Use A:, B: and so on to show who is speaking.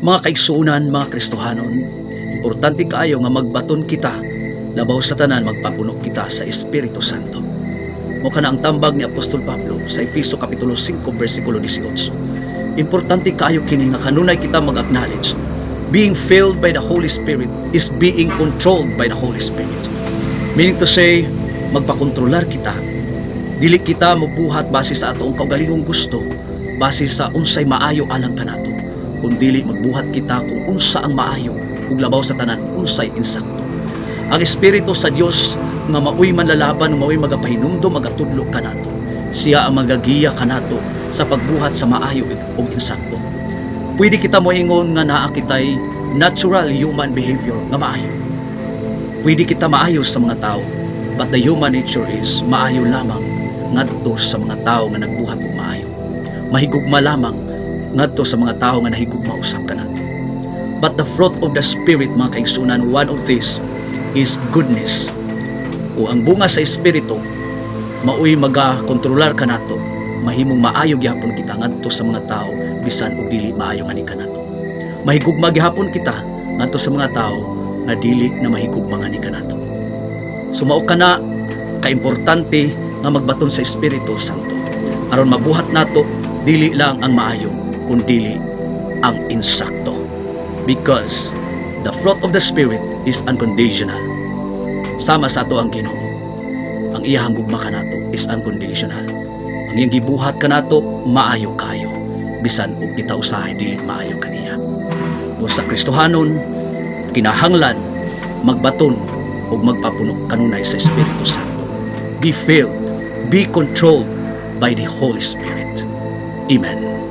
A: Mga kaigsuunan, mga Kristohanon, importante kaayo nga magbaton kita labaw sa tanan magpapuno kita sa Espiritu Santo. Mo kana ang tambag ni Apostol Pablo sa Efeso kapitulo 5 bersikulo 18. Importante kaayo kini nga kanunay kita mag-acknowledge being filled by the Holy Spirit is being controlled by the Holy Spirit. Meaning to say, magpakontrolar kita. Dili kita mabuhat base sa atong kaugalingong gusto, base sa unsay maayo alang kanato, kundi magbuhat kita kung unsa ang maayo ug labaw sa tanan unsay insakto. Ang Espiritu sa Dios nga maoy manlalaban, maoy magapahinumdo, magatudlo kanato. Siya ang magagiya kanato sa pagbuhat sa maayo ug insakto. Pwede kita moingon nga naa kitay natural human behavior nga maayo. Pwede kita maayos sa mga tao, but the human nature is maayo lamang ngadto sa mga tao nga nagbuhat og maayo. Mahigugma lamang ngadto sa mga tao nga nahigugma usab kanato. But the fruit of the Spirit, mga kaigsunan, one of these is goodness. O ang bunga sa Espiritu, maoy magakontrolar kanato, mahimong maayo gyapon kita ngadto sa mga tao bisan og dili maayo ani kanato. Mahigugma gyapon kita ngadto sa mga tao nga dili na mahigugma ani kanato. Sumao kana kaimportante nga magbaton sa Espiritu Santo aron mabuhat nato dili lang ang maayo kundi ang insakto, because the fruit of the Spirit is unconditional. Sama sa ato ang Ginoo, ang iyang gugma kanato is unconditional. Ang iyang gibuhat kanato maayo kayo bisan og kita usahay dili maayo kaniya. O sa Kristohanon, kinahanglan magbaton ug magpapuno kanunay sa Espiritu Santo. Be filled, be controlled by the Holy Spirit. Amen.